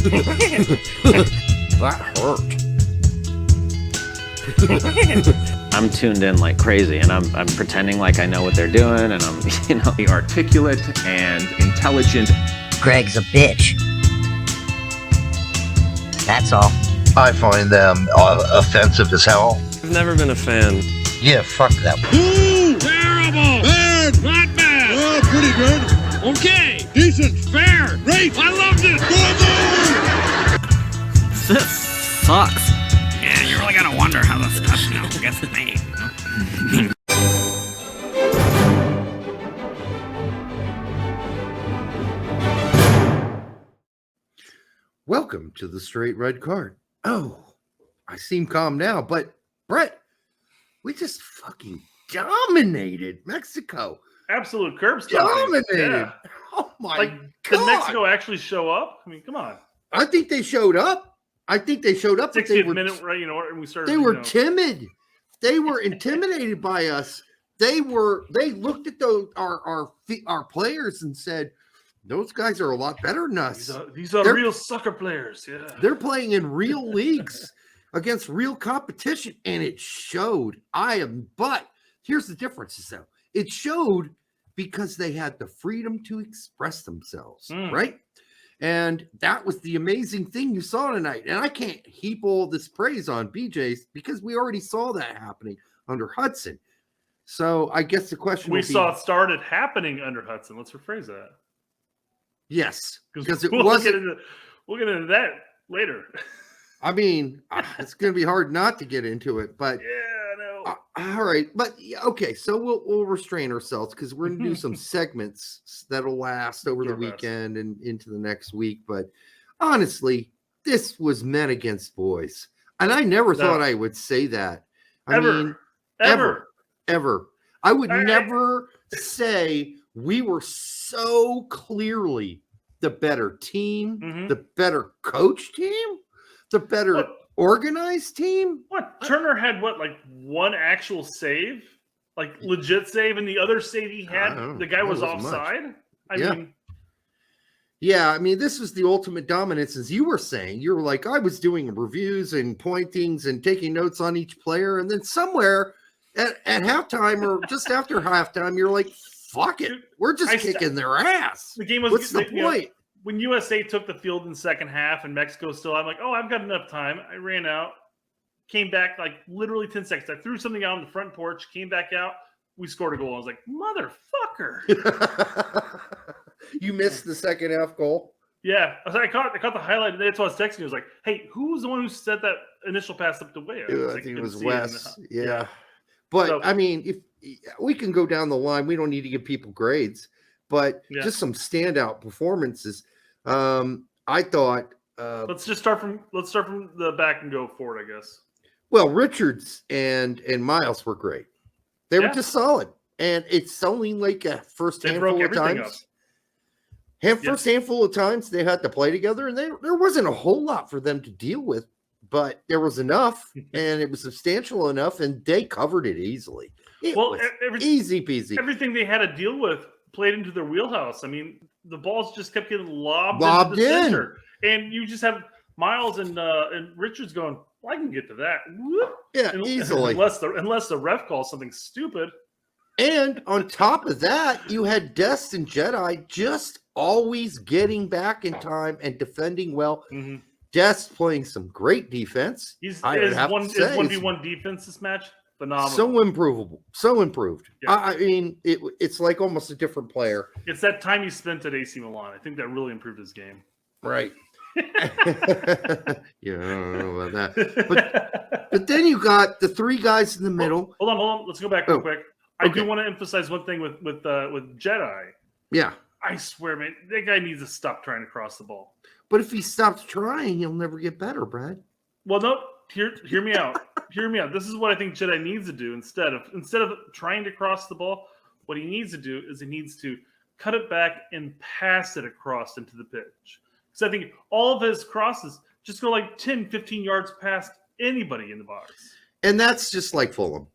That hurt. I'm tuned in like crazy, and I'm pretending like I know what they're doing, and I'm, articulate and intelligent. Greg's a bitch. That's all. I find them offensive as hell. I've never been a fan. Yeah, fuck them. Ooh, terrible! Bad! Not bad! Oh, pretty good. Okay, decent, fair, great. I loved it. This sucks. Yeah, you really gotta wonder how this stuff gets made. Welcome to the Straight Red Card. Oh, I seem calm now, but Brett, we just fucking dominated Mexico. Absolute curb stomping. Dominated. Yeah. Oh my God. Did Mexico actually show up? I mean, come on. I think they showed up. 60th minute, right? And we started. They were timid. They were intimidated by us. They looked at our players and said, "Those guys are a lot better than us. These are real soccer players. Yeah, they're playing in real leagues against real competition, and it showed." But here's the differences, though. It showed because they had the freedom to express themselves, right? And that was the amazing thing you saw tonight. And I can't heap all this praise on BJ's because we already saw that happening under Hudson. So I guess the question we saw it started happening under Hudson. Let's rephrase that. Yes, because it we'll wasn't. We'll get into that later. I mean, it's going to be hard not to get into it, but yeah, no. All right, but okay, so we'll restrain ourselves because we're going to do some segments that'll last over the weekend and into the next week. But honestly, this was men against boys, and I never thought I would say that. Ever. I would never say we were so clearly the better team, the better coach team, the better organized team. What? Turner had like one actual save, like legit save, and the other save he had, the guy was offside. I mean, this was the ultimate dominance, as you were saying. You were like, I was doing reviews and pointings and taking notes on each player, and then somewhere at halftime or just after halftime, you're like, fuck it. We're just kicking their ass. The game was. What's the point? When USA took the field in the second half and Mexico still, I'm like, oh, I've got enough time. I ran out, came back like literally 10 seconds. I threw something out on the front porch, came back out. We scored a goal. I was like, motherfucker. You missed the second half goal? Yeah. I caught the highlight. And that's why I was texting you. I was like, hey, who was the one who set that initial pass up the way? I think it was Wes. Yeah. But, I mean, if we can go down the line. We don't need to give people grades. But just some standout performances. I thought. Let's start from the back and go forward, I guess. Well, Richards and Miles were great. They were just solid, and it's only like a first handful of times. First handful of times they had to play together, and there wasn't a whole lot for them to deal with, but there was enough, and it was substantial enough, and they covered it easily. Easy peasy. Everything they had to deal with played into their wheelhouse. I mean, the balls just kept getting lobbed into the center. And you just have Miles and Richards going, well, I can get to that. Yeah, easily. Unless the ref calls something stupid. And on top of that, you had Dest and Jedi just always getting back in time and defending well. Dest playing some great defense. His 1v1 defense this match. Phenomenal. So improved. Yeah. I mean, it's like almost a different player. It's that time he spent at AC Milan. I think that really improved his game. Right. Yeah, I don't know about that. But then you got the three guys in the middle. Hold on. Let's go back real quick. I do want to emphasize one thing with Jedi. Yeah. I swear, man, that guy needs to stop trying to cross the ball. But if he stops trying, he'll never get better, Brad. Well, no. Hear me out. Hear me out. This is what I think Jedi needs to do instead of trying to cross the ball. What he needs to do is he needs to cut it back and pass it across into the pitch. Because I think all of his crosses just go like 10, 15 yards past anybody in the box. And that's just like Fulham.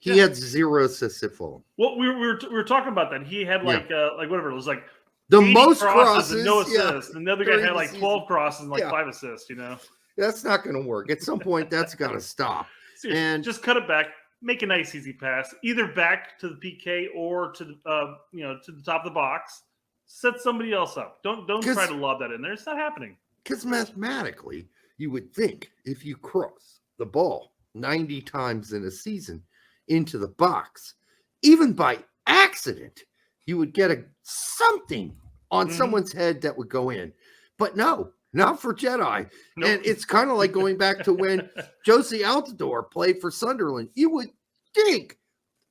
He had 0 assists at Fulham. Well, we were talking about that. He had like whatever it was, like The 80 most and no crosses, yeah, assists. And the other guy during had the like 12 season. crosses and like Yeah. 5 assists, you know? That's not going to work. At some point, that's got to stop. Seriously, And just cut it back. Make a nice, easy pass, either back to the PK or to the to the top of the box. Set somebody else up. Don't try to lob that in there. It's not happening. because mathematically, you would think if you cross the ball 90 times in a season into the box, even by accident, you would get something on someone's head that would go in. But no, not for Jedi. Nope. And it's kind of like going back to when Josie Altidore played for Sunderland. You would think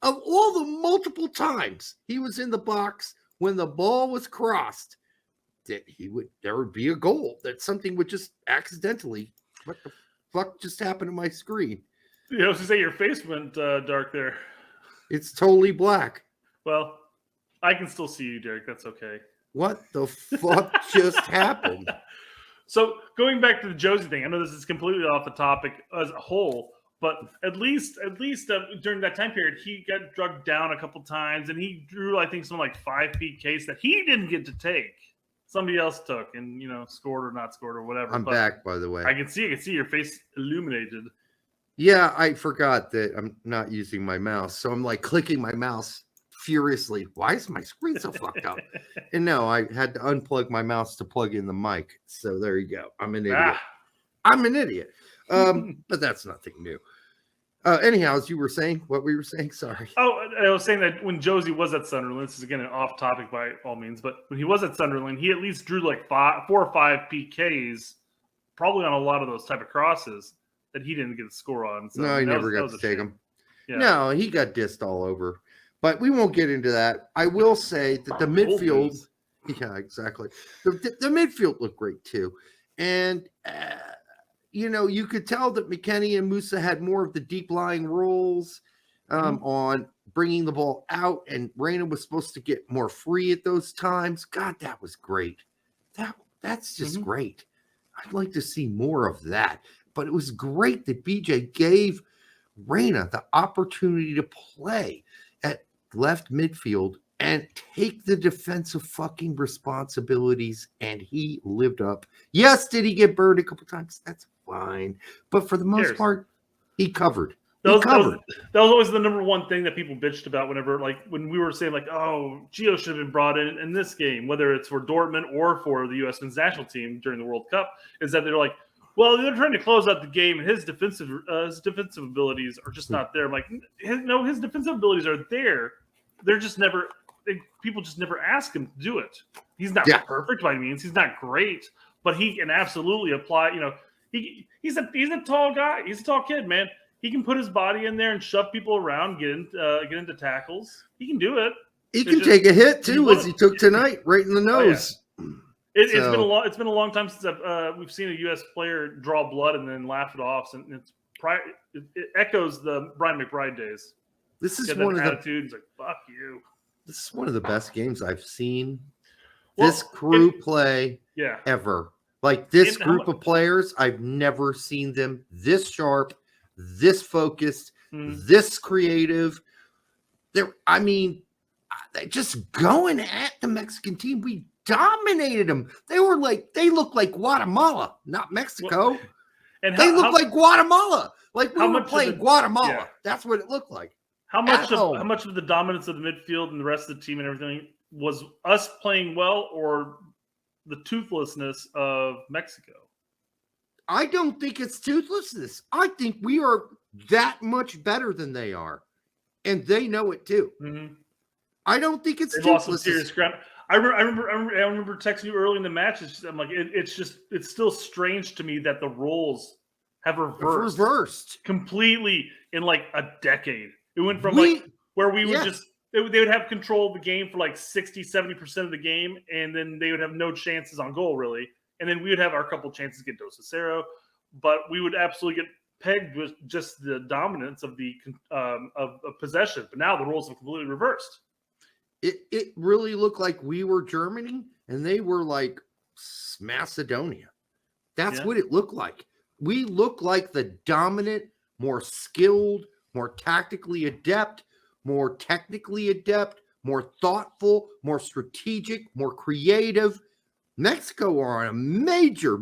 of all the multiple times he was in the box when the ball was crossed, that there would be a goal, that something would just accidentally, what the fuck just happened to my screen? I was to say your face went dark there. It's totally black. Well, I can still see you, Derek. That's okay. What the fuck just happened? So going back to the Josie thing, I know this is completely off the topic as a whole, but at least during that time period, he got drugged down a couple times, and he drew, I think, something like 5 PKs that he didn't get to take. Somebody else took, and scored or not scored or whatever. I'm back, by the way. I can see your face illuminated. Yeah, I forgot that I'm not using my mouse, so I'm like clicking my mouse furiously. Why is my screen so fucked up? And no, I had to unplug my mouse to plug in the mic. So there you go. I'm an idiot. I'm an idiot. But that's nothing new. Anyhow, as you were saying, what we were saying, sorry. Oh, I was saying that when Josie was at Sunderland, this is again an off topic by all means, but when he was at Sunderland, he at least drew like 4 or 5 PKs, probably on a lot of those type of crosses that he didn't get a score on. So No, he never got to take them. Yeah. No, he got dissed all over. But we won't get into that. I will say that the midfield, yeah, exactly. The midfield looked great too. And, you could tell that McKennie and Musa had more of the deep lying roles on bringing the ball out, and Reyna was supposed to get more free at those times. God, that was great. That's just great. I'd like to see more of that. But it was great that BJ gave Reyna the opportunity to play at left midfield and take the defensive fucking responsibilities, and he lived up. Yes, did he get burned a couple times? That's fine. But for the most part, he covered. That was always the number one thing that people bitched about when we were saying oh, Gio should have been brought in this game, whether it's for Dortmund or for the U.S. men's national team during the World Cup, is that they're like, well, they're trying to close out the game, and his defensive abilities are just not there. I'm like, no, his defensive abilities are there. They're just never people just never ask him to do it. He's not perfect by any means. He's not great, but he can absolutely apply. He's a tall guy. He's a tall kid, man. He can put his body in there and shove people around, get into tackles. He can do it. He can take a hit too, as he took tonight, right in the nose. Oh, yeah. It's been a long time since we've seen a U.S. player draw blood and then laugh it off, and it echoes the Brian McBride days. This is one of the attitudes like fuck you. This is one of the best games I've seen this crew play ever. Like this group of players, I've never seen them this sharp, this focused, this creative. Just going at the Mexican team. We dominated them. They looked like Guatemala, not Mexico. And they looked like Guatemala. Like we were playing Guatemala. Yeah. That's what it looked like. How much of the dominance of the midfield and the rest of the team and everything was us playing well, or the toothlessness of Mexico? I don't think it's toothlessness. I think we are that much better than they are, and they know it too. Mm-hmm. I don't think it's toothlessness. Lost some serious ground. I remember texting you early in the match. I'm like, it's still strange to me that the roles have reversed completely in like a decade. It went from where we would they would have control of the game for like 60-70% of the game, and then they would have no chances on goal really, and then we would have our couple chances to get Dos Cicero, but we would absolutely get pegged with just the dominance of the of possession. But now the roles have completely reversed. It really looked like we were Germany and they were like Macedonia. That's what it looked like. We looked like the dominant, more skilled, more tactically adept, more technically adept, more thoughtful, more strategic, more creative. Mexico are on a major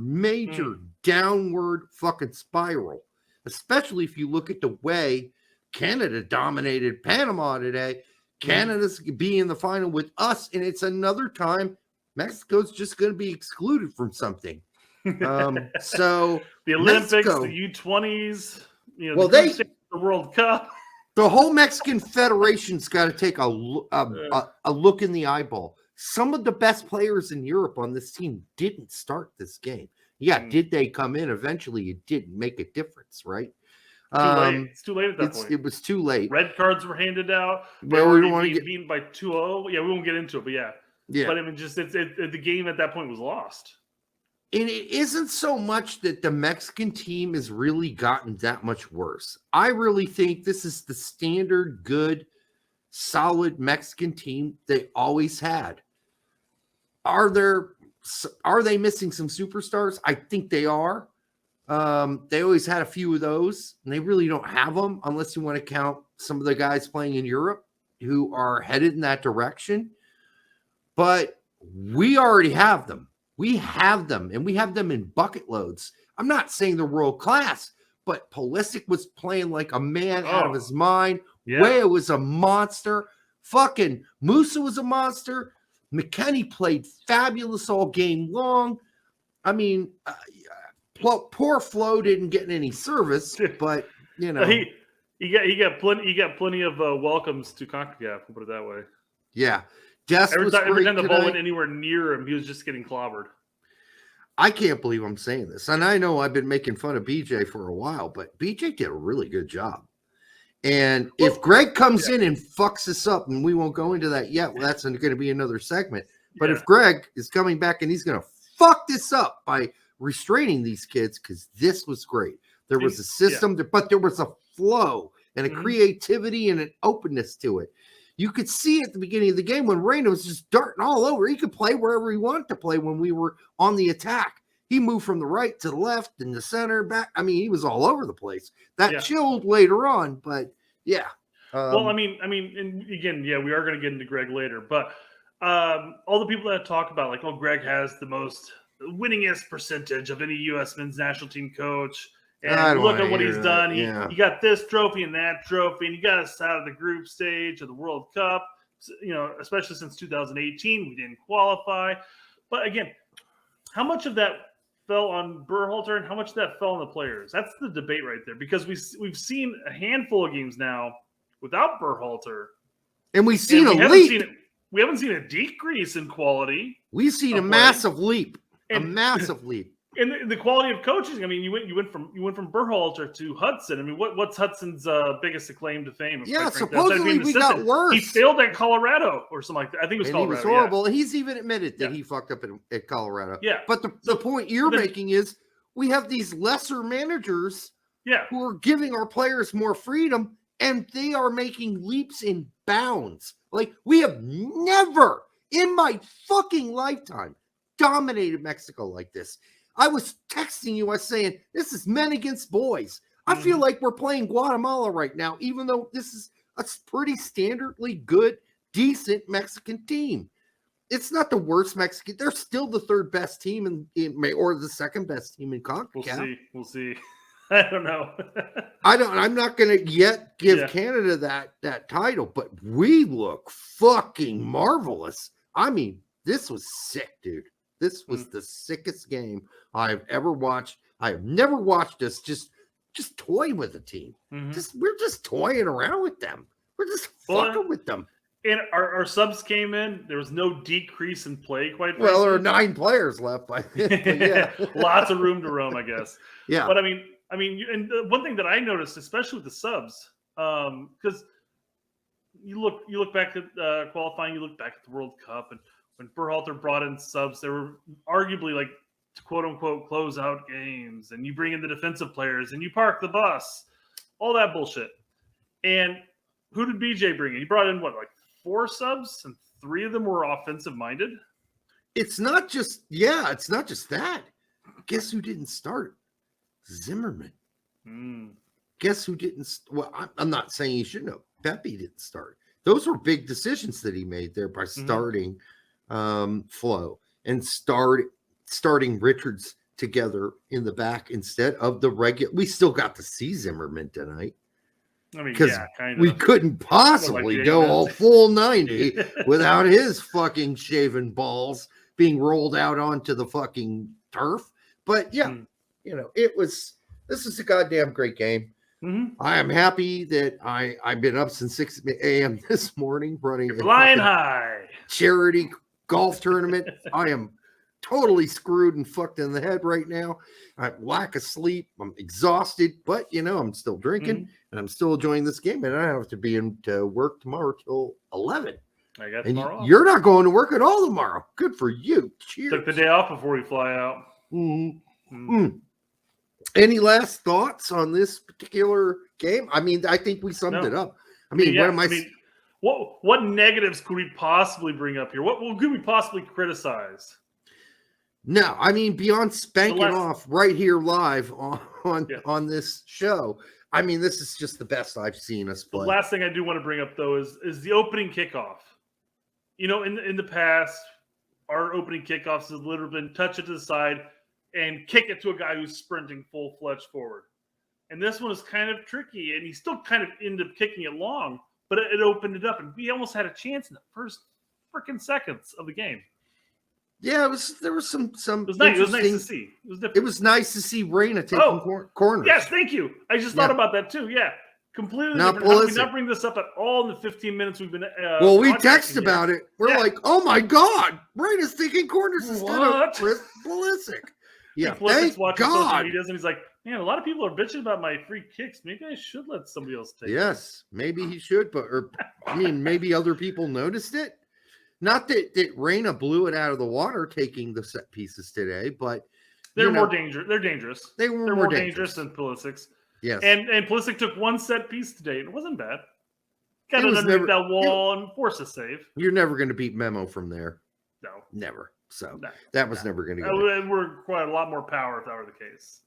downward fucking spiral, especially if you look at the way Canada dominated Panama today. Canada's be in the final with us, and it's another time Mexico's just going to be excluded from something. So the Olympics, Mexico, the U20s, well, the World Cup. The whole Mexican Federation's got to take a look in the eyeball. Some of the best players in Europe on this team didn't start this game. Yeah, did they come in eventually? It didn't make a difference, right? It's too late at that point. It was too late. Red cards were handed out. Well, we don't want to get beaten by 2-0. Yeah, we won't get into it, but yeah. But I mean, just the game at that point was lost. And it isn't so much that the Mexican team has really gotten that much worse. I really think this is the standard, good, solid Mexican team they always had. Are they missing some superstars? I think they are. They always had a few of those, and they really don't have them unless you want to count some of the guys playing in Europe who are headed in that direction. But we already have them. We have them, and we have them in bucket loads. I'm not saying they're world class, but Pulisic was playing like a man out of his mind. Yeah. Weah was a monster. Fucking Musa was a monster. McKennie played fabulous all game long. I mean, poor Flo didn't get any service, but you know he got plenty of welcomes to CONCACAF. We'll put it that way. Yeah. Dest Every time the ball today. went anywhere near him, he was just getting clobbered. I can't believe I'm saying this. And I know I've been making fun of BJ for a while, but BJ did a really good job. And if Greg comes in and fucks this up, and we won't go into that yet, well, that's going to be another segment. But if Greg is coming back and he's going to fuck this up by restraining these kids, because this was great. There was a system, but there was a flow and a creativity and an openness to it. You could see at the beginning of the game when Reyna was just darting all over. He could play wherever he wanted to play when we were on the attack. He moved from the right to the left and the center back. I mean, he was all over the place. That chilled later on, but yeah. Well, I mean, and again, we are going to get into Greg later, but all the people that talk about like, oh, Greg has the most winningest percentage of any U.S. men's national team coach. And look at what he's done. He got this trophy and that trophy, and he got us out of the group stage of the World Cup. Especially since 2018, we didn't qualify. But again, how much of that fell on Berhalter and how much of that fell on the players? That's the debate right there. Because we've seen a handful of games now without Berhalter, and we've seen a leap. We haven't seen a decrease in quality. We've seen a massive leap. A massive leap. And the quality of coaching. I mean, you went from Berhalter to Hudson. I mean, what's Hudson's biggest acclaim to fame? Yeah, supposedly we got worse. He failed at Colorado or something like that. I think it was Colorado. He was horrible. Yeah. He's even admitted that he fucked up at Colorado. Yeah. But the point you're making is we have these lesser managers who are giving our players more freedom, and they are making leaps and bounds. Like, we have never in my fucking lifetime dominated Mexico like this. I was texting you, I was saying, this is men against boys. I feel like we're playing Guatemala right now, even though this is a pretty standardly good, decent Mexican team. It's not the worst Mexican. They're still the third best team or the second best team in CONCACAF. We'll see. I don't know. I'm not going to yet give Canada that title, but we look fucking marvelous. I mean, this was sick, dude. This was the sickest game I've ever watched. I have never watched us just toy with a team. We're just toying around with them. We're just fucking with them. And our subs came in. There was no decrease in play, quite frankly. Well, there are 9 players left. Lots of room to roam, I guess. Yeah. But I mean, and one thing that I noticed, especially with the subs, because you look back at qualifying, you look back at the World Cup, and when Berhalter brought in subs, they were arguably like quote unquote closeout games, and you bring in the defensive players and you park the bus, all that bullshit. And who did BJ bring in? He brought in like 4 subs, and 3 of them were offensive minded. It's not just that. Guess who didn't start? Zimmerman. Guess who didn't? Well, I'm not saying he shouldn't have. Pepe didn't start. those were big decisions that he made there by starting Flo and starting Richards together in the back instead of the regular. We still got to see Zimmerman tonight. I mean, Because yeah, kind of. we couldn't possibly go all full 90 without his fucking shaven balls being rolled out onto the fucking turf. But yeah, this is a goddamn great game. I am happy that I've been up since 6 a.m. this morning running a Flying high charity golf tournament. I am totally screwed and fucked in the head right now. I lack of sleep. I'm exhausted, but I'm still drinking and I'm still enjoying this game. And I have to be into work tomorrow till 11. I got And tomorrow off. you're not going to work at all tomorrow. Good for you. Cheers. Took the day off before we fly out. Any last thoughts on this particular game? I mean, I think we summed it up. I mean, what negatives could we possibly bring up here? What could we possibly criticize? No, I mean, beyond spanking off right here live on this show, I mean, this is just the best I've seen us play. The last thing I do want to bring up, though, is the opening kickoff. In the past, our opening kickoffs has literally been touch it to the side and kick it to a guy who's sprinting full-fledged forward. And this one is kind of tricky, and he still kind of ended up kicking it long, but it opened it up, and we almost had a chance in the first freaking seconds of the game. Yeah, there was some. It was nice to see. It was different. It was nice to see Reyna taking corners. Yes, thank you. I just thought about that too. Yeah, completely not different. How did we Pulisic. not bring this up at all in the 15 minutes we've been? Well, we texted about it. We're like, "Oh my god, Reyna's taking corners instead of Pulisic." Yeah, thank God. He does, and he's like, "Man, a lot of people are bitching about my free kicks. Maybe I should let somebody else take." Yes, maybe he should, maybe other people noticed it. Not that Reyna blew it out of the water taking the set pieces today, but they're more dangerous. They're dangerous. They're more dangerous than Pulisic's. Yes, and Pulisic took one set piece today. It wasn't bad. Got it underneath that wall and forced a save. You're never going to beat Memo from there. No, never. So that was never going to go. We're quite a lot more power if that were the case.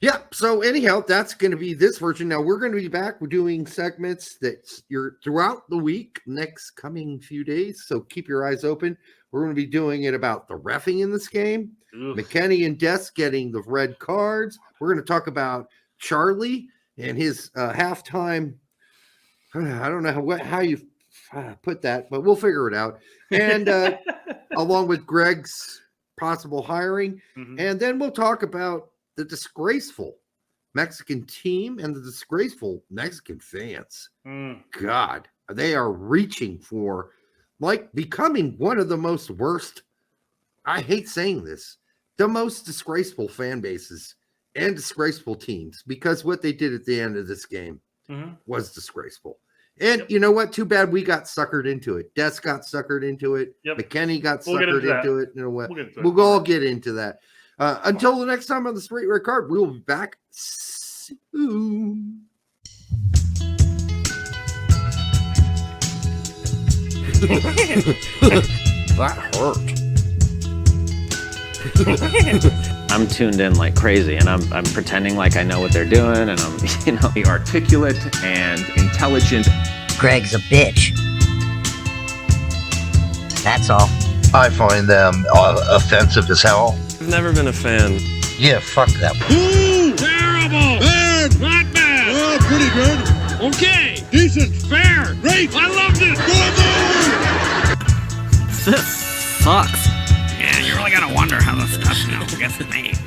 Yeah. So anyhow, that's going to be this version. Now we're going to be back. We're doing segments that you're throughout the week, next coming few days. So keep your eyes open. We're going to be doing it about the reffing in this game. McKennie and Dest getting the red cards. We're going to talk about Charlie and his halftime. I don't know how you put that, but we'll figure it out. And along with Greg's possible hiring. And then we'll talk about the disgraceful Mexican team and the disgraceful Mexican fans. God, they are reaching for becoming one of the most worst. I hate saying this, the most disgraceful fan bases and disgraceful teams, because what they did at the end of this game was disgraceful. And you know what? Too bad we got suckered into it. Dest got suckered into it. McKennie got suckered into it. You know what? We'll all get into that. Until the next time on the Straight Red Card, we will be back soon. That hurt. I'm tuned in like crazy, and I'm pretending like I know what they're doing, and I'm The articulate and intelligent. Greg's a bitch. That's all. I find them offensive as hell. I've never been a fan. Yeah, fuck them. Ooh, terrible! Bad! Not bad! Oh, pretty good. Okay, decent, fair, great. I loved it. This sucks. Yeah, you really gotta wonder how the stuff gets made.